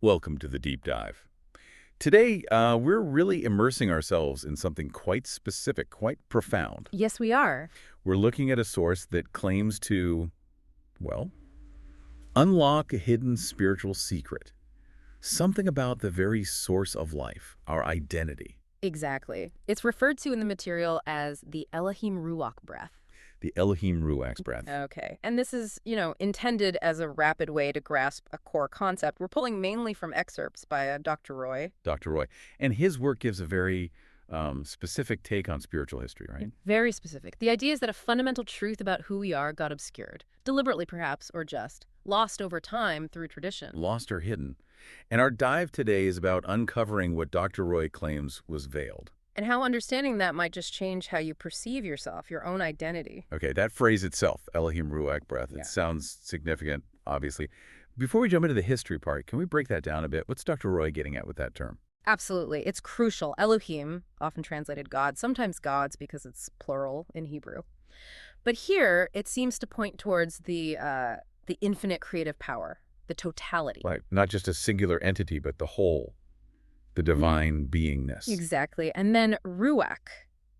Welcome to the deep dive. Today, we're really immersing ourselves in something quite specific, quite profound. Yes, we are. We're looking at a source that claims to, well, unlock a hidden spiritual secret. Something about the very source of life, our identity. Exactly. It's referred to in the material as the Elohim Ruwach breath. The Elohim Ruwach breath. Okay. And this is, intended as a rapid way to grasp a core concept. We're pulling mainly from excerpts by Dr. Roy. Dr. Roy. And his work gives a very specific take on spiritual history, right? Very specific. The idea is that a fundamental truth about who we are got obscured, deliberately perhaps, or just lost over time through tradition. Lost or hidden. And our dive today is about uncovering what Dr. Roy claims was veiled. And how understanding that might just change how you perceive yourself, your own identity. Okay, that phrase itself, Elohim Ruach breath, it sounds significant, obviously. Before we jump into the history part, can we break that down a bit? What's Dr. Roy getting at with that term? Absolutely. It's crucial. Elohim, often translated God, sometimes gods because it's plural in Hebrew. But here, it seems to point towards the infinite creative power, the totality. Right, not just a singular entity, but the whole, the divine beingness. Exactly. And then Ruach,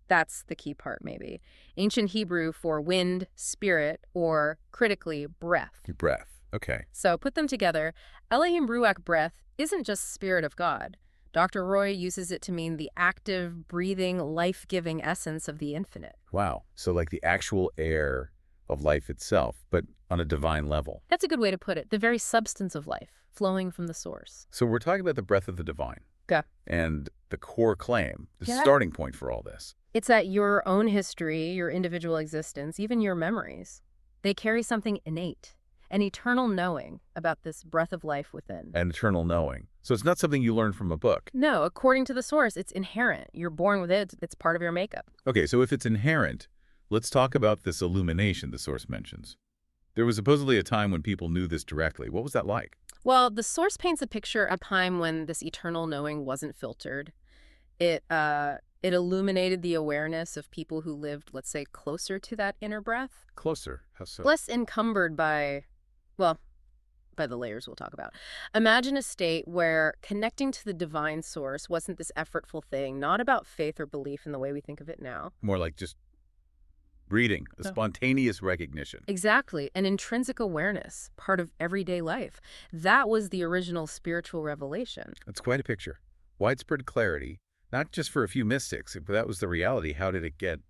that's the key part maybe. Ancient Hebrew for wind, spirit, or critically, breath. Breath, okay. So put them together. Elohim Ruach breath isn't just spirit of God. Dr. Roy uses it to mean the active, breathing, life-giving essence of the infinite. Wow, so like the actual air of life itself, but on a divine level. That's a good way to put it. The very substance of life, flowing from the source. So we're talking about the breath of the divine. Okay. And the core claim, the starting point for all this. It's that your own history, your individual existence, even your memories, they carry something innate, an eternal knowing about this breath of life within. An eternal knowing. So it's not something you learn from a book. No, according to the source, it's inherent. You're born with it. It's part of your makeup. Okay, so if it's inherent, let's talk about this illumination the source mentions. There was supposedly a time when people knew this directly. What was that like? Well, the source paints a picture of a time when this eternal knowing wasn't filtered. It illuminated the awareness of people who lived, let's say, closer to that inner breath. Closer? How so? Less encumbered by the layers we'll talk about. Imagine a state where connecting to the divine source wasn't this effortful thing, not about faith or belief in the way we think of it now. More like just breathing, a spontaneous recognition. Exactly. An intrinsic awareness, part of everyday life. That was the original spiritual revelation. That's quite a picture. Widespread clarity, not just for a few mystics, but that was the reality. How did it get,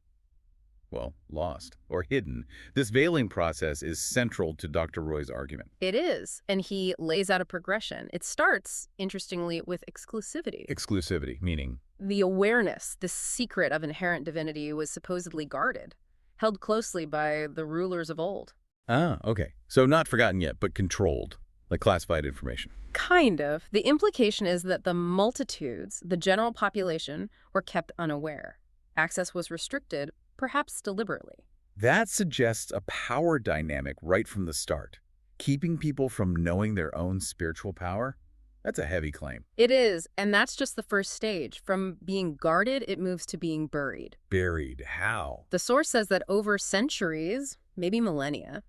lost or hidden? This veiling process is central to Dr. Roy's argument. It is, and he lays out a progression. It starts, interestingly, with exclusivity. Exclusivity, meaning? The awareness, the secret of inherent divinity was supposedly guarded, held closely by the rulers of old. Ah, okay. So not forgotten yet, but controlled, like classified information. Kind of. The implication is that the multitudes, the general population, were kept unaware. Access was restricted, perhaps deliberately. That suggests a power dynamic right from the start. Keeping people from knowing their own spiritual power? That's a heavy claim. It is, and that's just the first stage. From being guarded, it moves to being buried. Buried? How? The source says that over centuries, maybe millennia,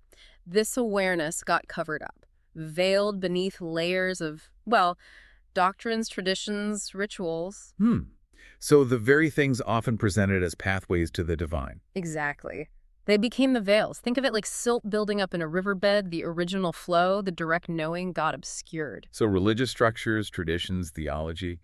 this awareness got covered up, veiled beneath layers of, doctrines, traditions, rituals. So the very things often presented as pathways to the divine. Exactly. They became the veils. Think of it like silt building up in a riverbed. The original flow, the direct knowing, got obscured. So religious structures, traditions, theology,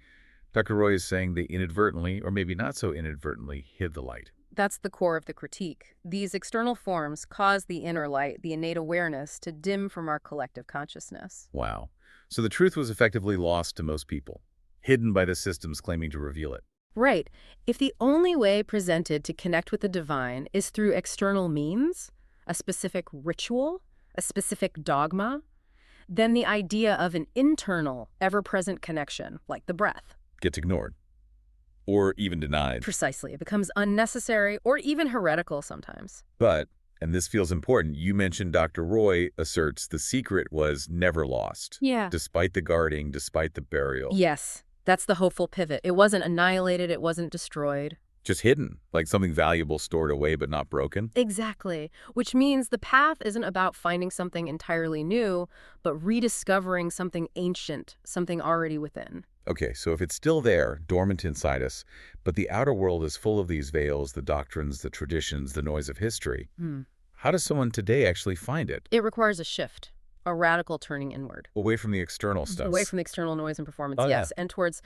Dr. Roy is saying they inadvertently, or maybe not so inadvertently, hid the light. That's the core of the critique. These external forms cause the inner light, the innate awareness, to dim from our collective consciousness. Wow. So the truth was effectively lost to most people, hidden by the systems claiming to reveal it. Right. If the only way presented to connect with the divine is through external means, a specific ritual, a specific dogma, then the idea of an internal, ever-present connection, like the breath, gets ignored. Or even denied. Precisely. It becomes unnecessary or even heretical sometimes. But, and this feels important, you mentioned Dr. Roy asserts the secret was never lost. Yeah. Despite the guarding, despite the burial. Yes. That's the hopeful pivot. It wasn't annihilated. It wasn't destroyed. Just hidden, like something valuable stored away but not broken? Exactly, which means the path isn't about finding something entirely new, but rediscovering something ancient, something already within. Okay, so if it's still there, dormant inside us, but the outer world is full of these veils, the doctrines, the traditions, the noise of history, Hmm. how does someone today actually find it? It requires a shift, a radical turning inward. Away from the external stuff. Away from the external noise and performance, Oh, yeah. yes, and towards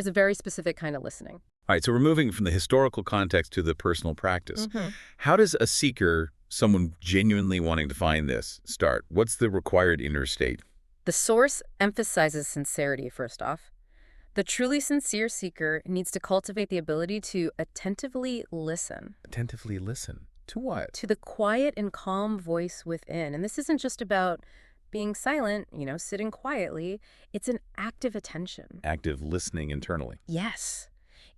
a very specific kind of listening. All right, so we're moving from the historical context to the personal practice. Mhm. How does a seeker, someone genuinely wanting to find this, start? What's the required inner state? The source emphasizes sincerity, first off. The truly sincere seeker needs to cultivate the ability to attentively listen Attentively listen. To what? to the quiet and calm voice within. And this isn't just about being silent, sitting quietly. It's an active attention. Active listening internally. Yes.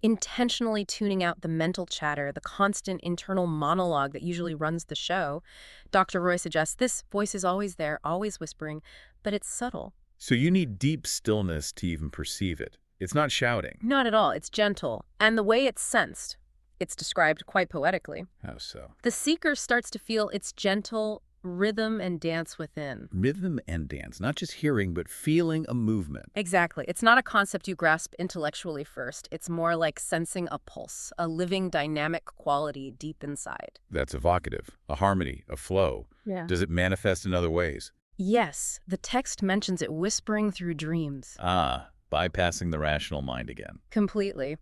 Intentionally tuning out the mental chatter, the constant internal monologue that usually runs the show. Dr. Roy suggests this voice is always there, always whispering, but it's subtle. So you need deep stillness to even perceive it. It's not shouting. Not at all. It's gentle. And the way it's sensed, it's described quite poetically. How so? The seeker starts to feel its gentle rhythm and dance within. Rhythm and dance, not just hearing, but feeling a movement. Exactly. It's not a concept you grasp intellectually first. It's more like sensing a pulse, a living dynamic quality deep inside. That's evocative, a harmony, a flow. Yeah. Does it manifest in other ways? Yes, the text mentions it whispering through dreams. Ah, bypassing the rational mind again. Completely.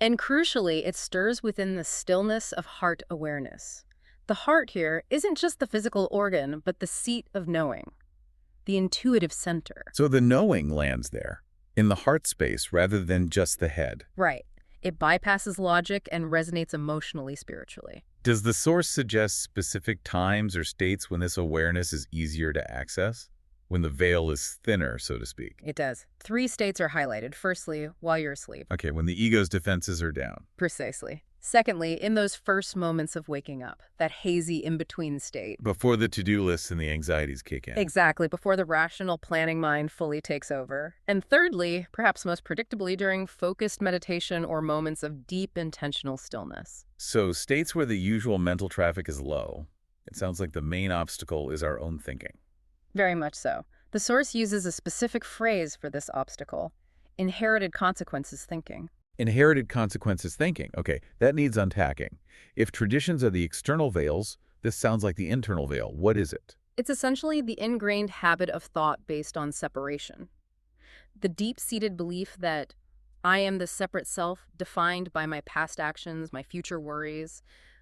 And crucially, it stirs within the stillness of heart awareness. The heart here isn't just the physical organ, but the seat of knowing, the intuitive center. So the knowing lands there, in the heart space rather than just the head. Right. It bypasses logic and resonates emotionally, spiritually. Does the source suggest specific times or states when this awareness is easier to access? When the veil is thinner, so to speak? It does. 3 states are highlighted. Firstly, while you're asleep. Okay, when the ego's defenses are down. Precisely. Secondly, in those first moments of waking up, that hazy in-between state. Before the to-do lists and the anxieties kick in. Exactly, before the rational planning mind fully takes over. And thirdly, perhaps most predictably, during focused meditation or moments of deep intentional stillness. So states where the usual mental traffic is low, it sounds like the main obstacle is our own thinking. Very much so. The source uses a specific phrase for this obstacle: inherited consequences thinking. Inherited consequences thinking. Okay, that needs unpacking. If traditions are the external veils, this sounds like the internal veil. What is it? It's essentially the ingrained habit of thought based on separation. The deep-seated belief that I am the separate self defined by my past actions, my future worries,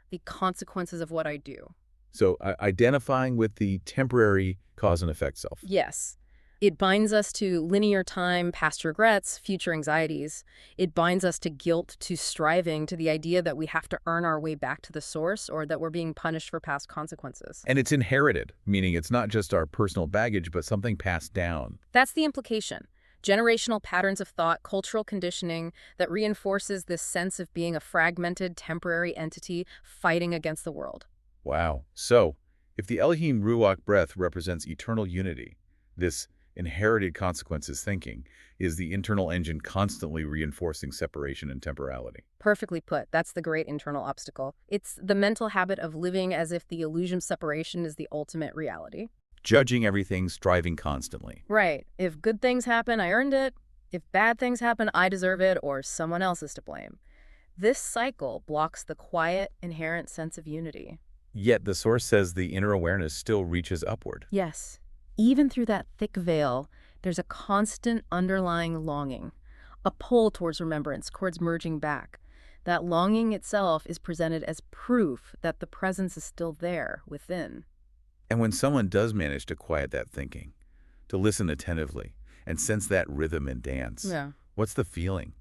the consequences of what I do. So identifying with the temporary cause and effect self. Yes. It binds us to linear time, past regrets, future anxieties. It binds us to guilt, to striving, to the idea that we have to earn our way back to the source or that we're being punished for past consequences. And it's inherited, meaning it's not just our personal baggage, but something passed down. That's the implication. Generational patterns of thought, cultural conditioning that reinforces this sense of being a fragmented, temporary entity fighting against the world. Wow. So, if the Elohim Ruwach breath represents eternal unity, this inherited consequences thinking is the internal engine constantly reinforcing separation and temporality. Perfectly put. That's the great internal obstacle. It's the mental habit of living as if the illusion of separation is the ultimate reality. Judging everything, striving constantly. Right. If good things happen, I earned it. If bad things happen, I deserve it, or someone else is to blame. This cycle blocks the quiet, inherent sense of unity. Yet the source says the inner awareness still reaches upward. Yes. Even through that thick veil, there's a constant underlying longing, a pull towards remembrance, towards merging back. That longing itself is presented as proof that the presence is still there within. And when someone does manage to quiet that thinking, to listen attentively, and sense that rhythm and dance, what's the feeling?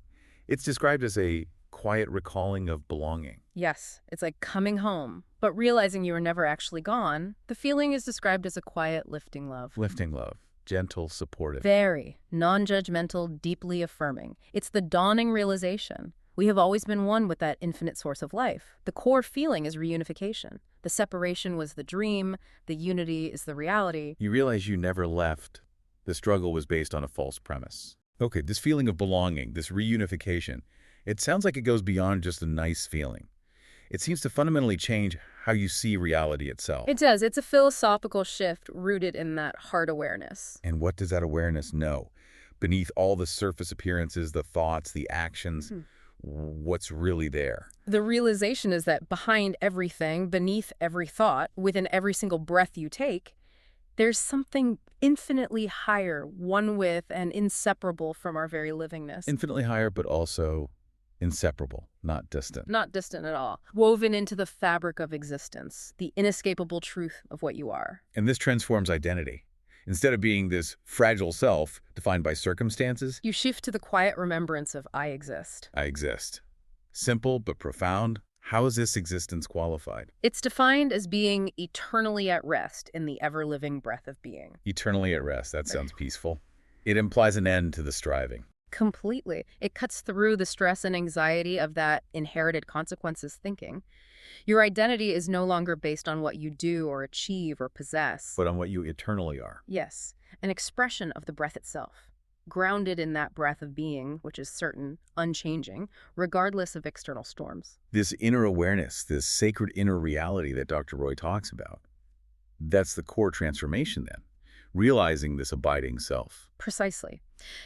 It's described as a quiet recalling of belonging. Yes, it's like coming home, but realizing you were never actually gone. The feeling is described as a quiet, lifting love. Lifting love, gentle, supportive. Very non-judgmental, deeply affirming. It's the dawning realization. We have always been one with that infinite source of life. The core feeling is reunification. The separation was the dream, the unity is the reality. You realize you never left. The struggle was based on a false premise. Okay, this feeling of belonging, this reunification, It sounds like it goes beyond just a nice feeling. It seems to fundamentally change how you see reality itself. It does. It's a philosophical shift rooted in that heart awareness. And what does that awareness know? Beneath all the surface appearances, the thoughts, the actions, what's really there? The realization is that behind everything, beneath every thought, within every single breath you take, there's something infinitely higher, one with and inseparable from our very livingness. Infinitely higher, but also inseparable, not distant. Not distant at all. Woven into the fabric of existence, the inescapable truth of what you are. And this transforms identity. Instead of being this fragile self defined by circumstances, You shift to the quiet remembrance of I exist. I exist. Simple but profound. How is this existence qualified? It's defined as being eternally at rest in the ever-living breath of being. Eternally at rest. That sounds peaceful. It implies an end to the striving. Completely. It cuts through the stress and anxiety of that inherited consequences thinking. Your identity is no longer based on what you do or achieve or possess. But on what you eternally are. Yes, an expression of the breath itself, grounded in that breath of being, which is certain, unchanging, regardless of external storms. This inner awareness, this sacred inner reality that Dr. Roy talks about, that's the core transformation then. Realizing this abiding self. Precisely.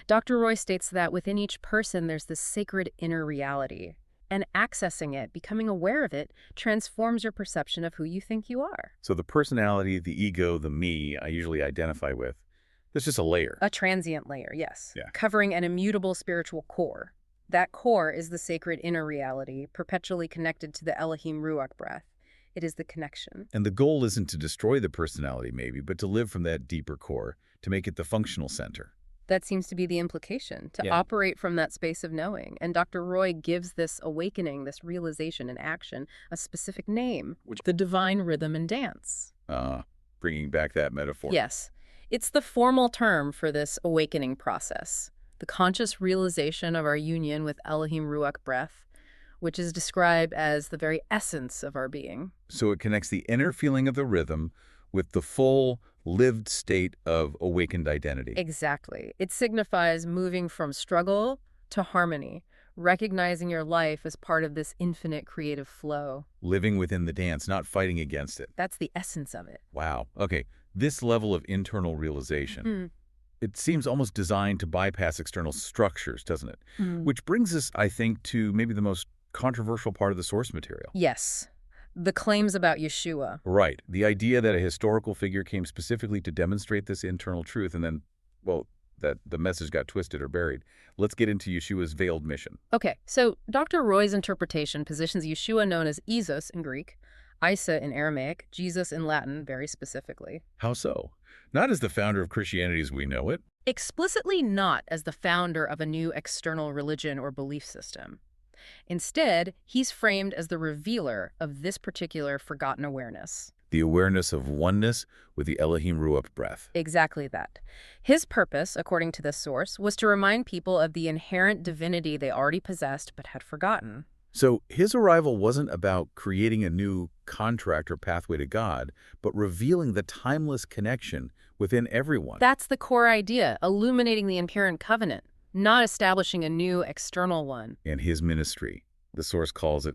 Dr. Roy states that within each person there's this sacred inner reality, and accessing it, becoming aware of it, transforms your perception of who you think you are. So the personality, the ego, the me I usually identify with, there's just a layer. A transient layer, yes. Yeah. Covering an immutable spiritual core. That core is the sacred inner reality, perpetually connected to the Elohim Ruwach breath. It is the connection. And the goal isn't to destroy the personality maybe, but to live from that deeper core, to make it the functional center. That seems to be the implication, to Yeah. operate from that space of knowing. And Dr. Roy gives this awakening, this realization and action, a specific name, the divine rhythm and dance. Bringing back that metaphor. Yes, it's the formal term for this awakening process, the conscious realization of our union with Elohim Ruach breath, which is described as the very essence of our being. So it connects the inner feeling of the rhythm with the full lived state of awakened identity. Exactly. It signifies moving from struggle to harmony, recognizing your life as part of this infinite creative flow. Living within the dance, not fighting against it. That's the essence of it. Wow. Okay. This level of internal realization, it seems almost designed to bypass external structures, doesn't it? Which brings us, I think, to maybe the most controversial part of the source material. Yes. The claims about Yeshua. Right. The idea that a historical figure came specifically to demonstrate this internal truth and then, well, that the message got twisted or buried. Let's get into Yeshua's veiled mission. Okay, so Dr. Roy's interpretation positions Yeshua known as Isos in Greek, Isa in Aramaic, Jesus in Latin very specifically. How so? Not as the founder of Christianity as we know it. Explicitly not as the founder of a new external religion or belief system. Instead, he's framed as the revealer of this particular forgotten awareness. The awareness of oneness with the Elohim Ruach breath. Exactly that. His purpose, according to this source, was to remind people of the inherent divinity they already possessed but had forgotten. So his arrival wasn't about creating a new contract or pathway to God, but revealing the timeless connection within everyone. That's the core idea, illuminating the inherent covenant, not establishing a new external one. And his ministry, the source calls it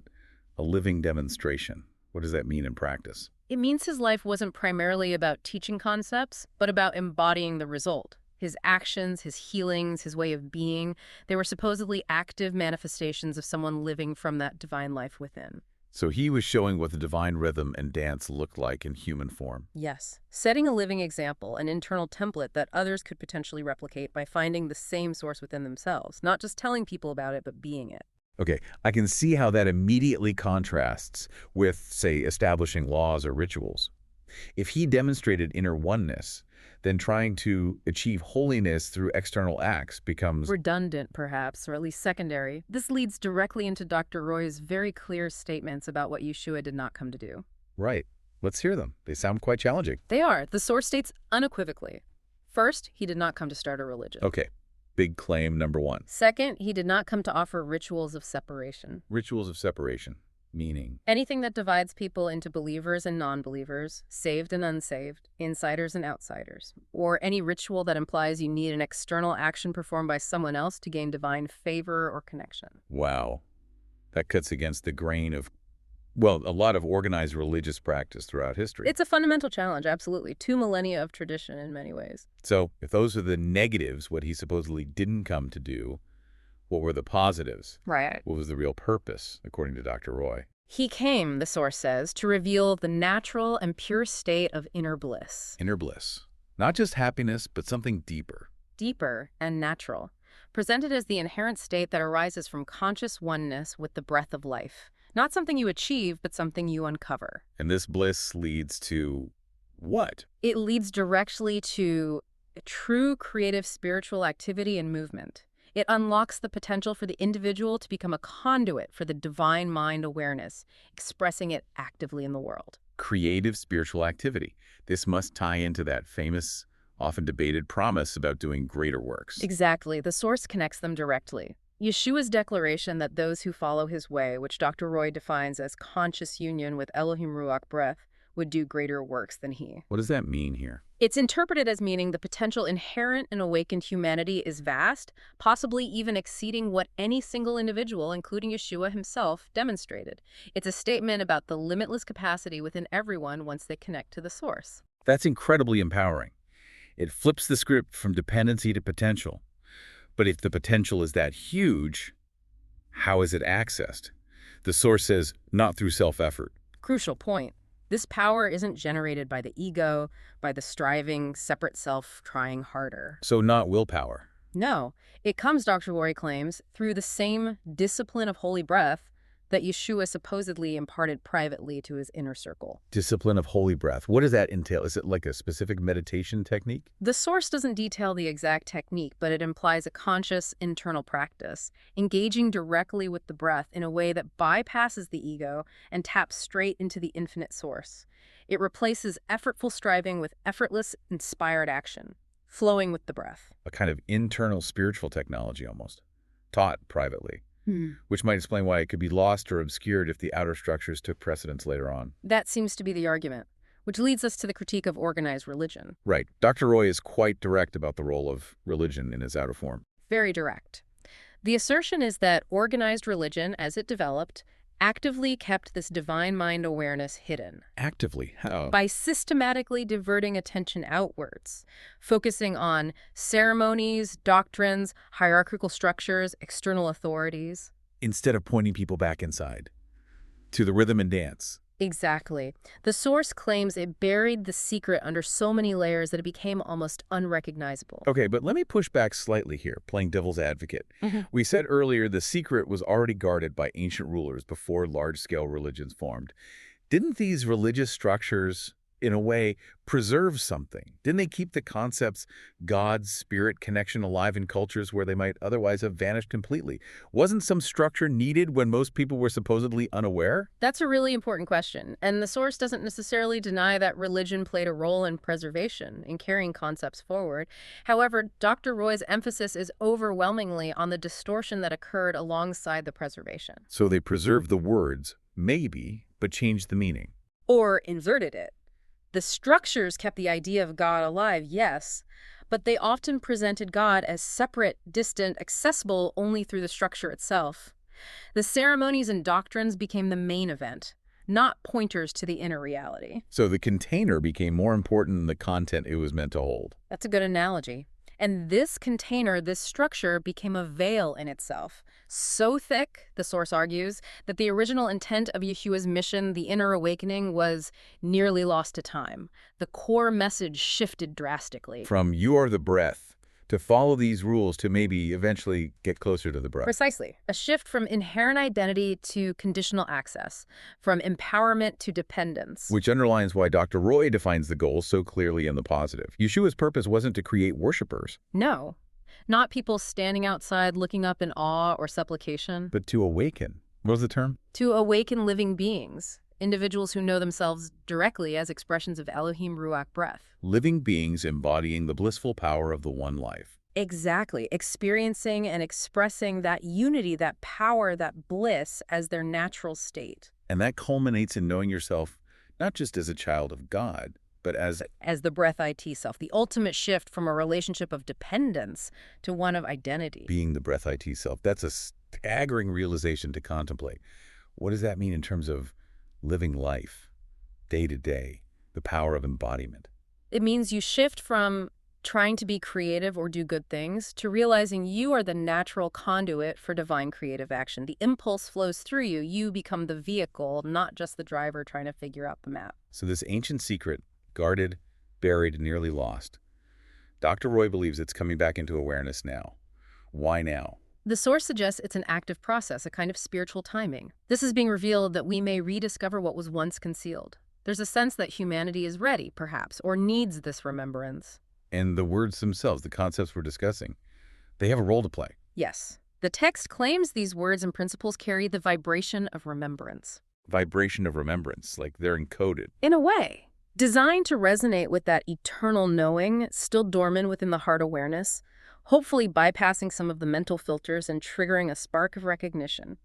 a living demonstration. What does that mean in practice? It means his life wasn't primarily about teaching concepts, but about embodying the result. His actions, his healings, his way of being, they were supposedly active manifestations of someone living from that divine life within. So he was showing what the divine rhythm and dance looked like in human form. Yes, setting a living example, an internal template that others could potentially replicate by finding the same source within themselves, not just telling people about it, but being it. Okay, I can see how that immediately contrasts with, say, establishing laws or rituals. If he demonstrated inner oneness, then trying to achieve holiness through external acts becomes redundant, perhaps, or at least secondary. This leads directly into Dr. Roy's very clear statements about what Yeshua did not come to do. Right. Let's hear them. They sound quite challenging. They are. The source states unequivocally. First, he did not come to start a religion. Okay. Big claim number one. Second, he did not come to offer rituals of separation. Rituals of separation. Meaning? Anything that divides people into believers and non-believers, saved and unsaved, insiders and outsiders, or any ritual that implies you need an external action performed by someone else to gain divine favor or connection. Wow. That cuts against the grain of, well, a lot of organized religious practice throughout history. It's a fundamental challenge, absolutely. 2 millennia of tradition in many ways. So if those are the negatives, what he supposedly didn't come to do, what were the positives? Right. What was the real purpose, according to Dr. Roy? He came, the source says, to reveal the natural and pure state of inner bliss. Inner bliss. Not just happiness, but something deeper. Deeper and natural, presented as the inherent state that arises from conscious oneness with the breath of life. Not something you achieve, but something you uncover. And this bliss leads to what? It leads directly to true creative spiritual activity and movement. It unlocks the potential for the individual to become a conduit for the divine mind awareness, expressing it actively in the world. Creative spiritual activity. This must tie into that famous, often debated promise about doing greater works. Exactly. The source connects them directly. Yeshua's declaration that those who follow his way, which Dr. Roy defines as conscious union with Elohim Ruwach breath, would do greater works than he. What does that mean here? It's interpreted as meaning the potential inherent in awakened humanity is vast, possibly even exceeding what any single individual, including Yeshua himself, demonstrated. It's a statement about the limitless capacity within everyone once they connect to the source. That's incredibly empowering. It flips the script from dependency to potential. But if the potential is that huge, how is it accessed? The source says, not through self-effort. Crucial point. This power isn't generated by the ego, by the striving, separate self trying harder. So not willpower. No, it comes, Dr. Roy claims, through the same discipline of holy breath that Yeshua supposedly imparted privately to his inner circle. Discipline of holy breath. What does that entail? Is it like a specific meditation technique? The source doesn't detail the exact technique, but it implies a conscious internal practice, engaging directly with the breath in a way that bypasses the ego and taps straight into the infinite source. It replaces effortful striving with effortless, inspired action, flowing with the breath. A kind of internal spiritual technology almost, taught privately. Which might explain why it could be lost or obscured if the outer structures took precedence later on. That seems to be the argument, which leads us to the critique of organized religion. Right. Dr. Roy is quite direct about the role of religion in his outer form. Very direct. The assertion is that organized religion, as it developed, actively kept this divine mind awareness hidden. Actively? How? By systematically diverting attention outwards, focusing on ceremonies, doctrines, hierarchical structures, external authorities. Instead of pointing people back inside, to the rhythm and dance. Exactly. The source claims it buried the secret under so many layers that it became almost unrecognizable. Okay, but let me push back slightly here, playing devil's advocate. We said earlier the secret was already guarded by ancient rulers before large-scale religions formed. Didn't these religious structures, in a way, preserve something? Didn't they keep the concepts God-spirit connection alive in cultures where they might otherwise have vanished completely? Wasn't some structure needed when most people were supposedly unaware? That's a really important question, and the source doesn't necessarily deny that religion played a role in preservation, in carrying concepts forward. However, Dr. Roy's emphasis is overwhelmingly on the distortion that occurred alongside the preservation. So they preserved the words, maybe, but changed the meaning. Or inverted it. The structures kept the idea of God alive, yes, but they often presented God as separate, distant, accessible only through the structure itself. The ceremonies and doctrines became the main event, not pointers to the inner reality. So the container became more important than the content it was meant to hold. That's a good analogy. And this container, this structure, became a veil in itself. So thick, the source argues, that the original intent of Yeshua's mission, the inner awakening, was nearly lost to time. The core message shifted drastically. From you are the breath, to follow these rules to maybe eventually get closer to the breath. Precisely. A shift from inherent identity to conditional access, from empowerment to dependence. Which underlines why Dr. Roy defines the goal so clearly in the positive. Yeshua's purpose wasn't to create worshipers. No. Not people standing outside looking up in awe or supplication. But to awaken. What was the term? To awaken living beings. Individuals who know themselves directly as expressions of Elohim Ruwach breath. Living beings embodying the blissful power of the one life. Exactly. Experiencing and expressing that unity, that power, that bliss as their natural state. And that culminates in knowing yourself not just as a child of God, but as As the breath IT self, the ultimate shift from a relationship of dependence to one of identity. being the breath IT self. That's a staggering realization to contemplate. What does that mean in terms of living life, day to day, the power of embodiment? It means you shift from trying to be creative or do good things to realizing you are the natural conduit for divine creative action. The impulse flows through you. You become the vehicle, not just the driver trying to figure out the map. So this ancient secret, guarded, buried, nearly lost, Dr. Roy believes it's coming back into awareness now. Why now? The source suggests it's an active process, a kind of spiritual timing. This is being revealed that we may rediscover what was once concealed. There's a sense that humanity is ready, perhaps, or needs this remembrance. And the words themselves, the concepts we're discussing, they have a role to play. Yes. The text claims these words and principles carry the vibration of remembrance. Vibration of remembrance, like they're encoded. In a way, designed to resonate with that eternal knowing still dormant within the heart awareness, hopefully bypassing some of the mental filters and triggering a spark of recognition.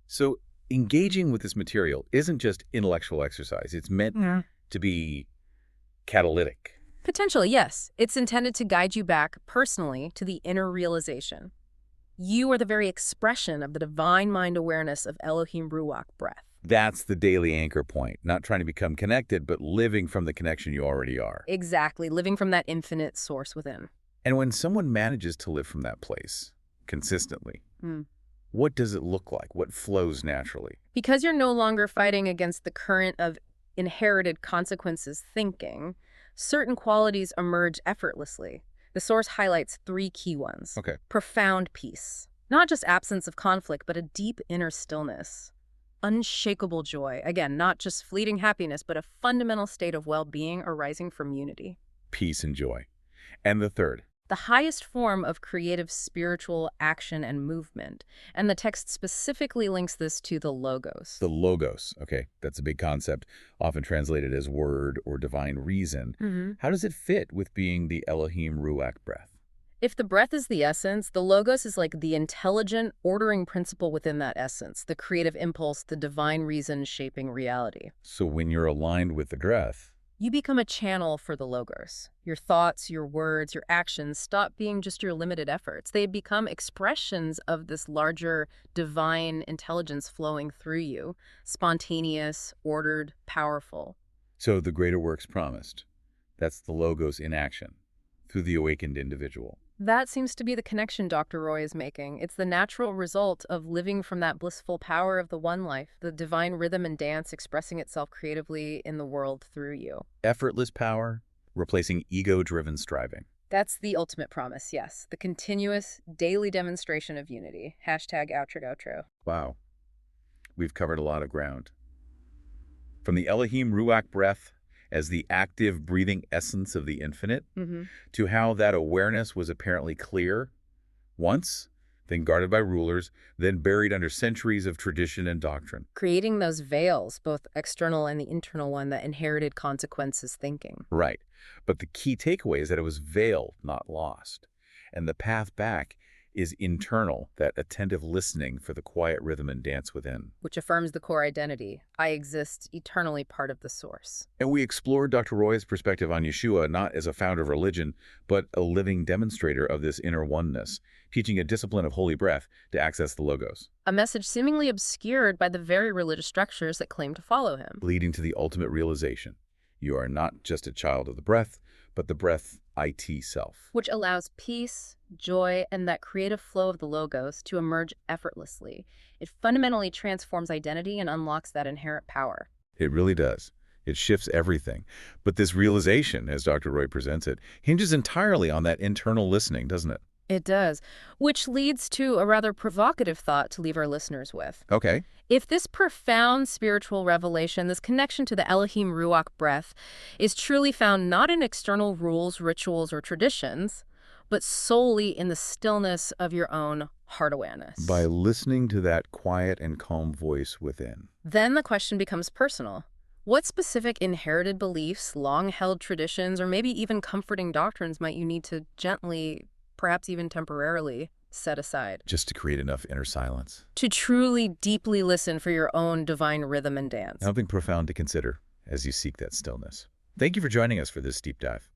So engaging with this material isn't just intellectual exercise. It's meant to be catalytic. Potentially, yes. It's intended to guide you back personally to the inner realization. You are the very expression of the divine mind awareness of Elohim Ruwach breath. That's the daily anchor point, not trying to become connected, but living from the connection you already are. Exactly, living from that infinite source within. And when someone manages to live from that place consistently, what does it look like? What flows naturally? Because you're no longer fighting against the current of inherited consequences thinking, certain qualities emerge effortlessly. The source highlights 3 key ones. Okay. Profound peace. Not just absence of conflict, but a deep inner stillness. Unshakable joy. Again, not just fleeting happiness, but a fundamental state of well-being arising from unity. Peace and joy. And the third? The highest form of creative spiritual action and movement. And the text specifically links this to the logos. The logos. Okay, that's a big concept, often translated as word or divine reason. How does it fit with being the Elohim Ruach breath? If the breath is the essence, the logos is like the intelligent, ordering principle within that essence, the creative impulse, the divine reason shaping reality. So when you're aligned with the breath, You become a channel for the logos. Your thoughts, your words, your actions stop being just your limited efforts. They become expressions of this larger divine intelligence flowing through you, spontaneous, ordered, powerful. so the greater works promised. That's the logos in action through the awakened individual. That seems to be the connection Dr. Roy is making. It's the natural result of living from that blissful power of the one life, the divine rhythm and dance expressing itself creatively in the world through you. Effortless power, replacing ego-driven striving. That's the ultimate promise, yes. The continuous daily demonstration of unity. Hashtag outro. Wow. We've covered a lot of ground. From the Elohim Ruach breath as the active breathing essence of the infinite, to how that awareness was apparently clear once, then guarded by rulers, then buried under centuries of tradition and doctrine. Creating those veils, both external and the internal one, that inherited consequences thinking. Right. But the key takeaway is that it was veiled, not lost. And the path back is internal, that attentive listening for the quiet rhythm and dance within. Which affirms the core identity. I exist eternally part of the source. And we explored Dr. Roy's perspective on Yeshua not as a founder of religion, but a living demonstrator of this inner oneness, teaching a discipline of holy breath to access the logos. A message seemingly obscured by the very religious structures that claim to follow him. Leading to the ultimate realization. You are not just a child of the breath, but the breath IT self. Which allows peace, joy, and that creative flow of the logos to emerge effortlessly. It fundamentally transforms identity and unlocks that inherent power. It really does. It shifts everything. But this realization, as Dr. Roy presents it, hinges entirely on that internal listening, doesn't it? It does, which leads to a rather provocative thought to leave our listeners with. Okay. If this profound spiritual revelation, this connection to the Elohim Ruach breath, is truly found not in external rules, rituals, or traditions, but solely in the stillness of your own heart awareness. By listening to that quiet and calm voice within. Then the question becomes personal. What specific inherited beliefs, long-held traditions, or maybe even comforting doctrines might you need to gently perhaps even temporarily, set aside. Just to create enough inner silence. To truly, deeply listen for your own divine rhythm and dance. Something profound to consider as you seek that stillness. Thank you for joining us for this deep dive.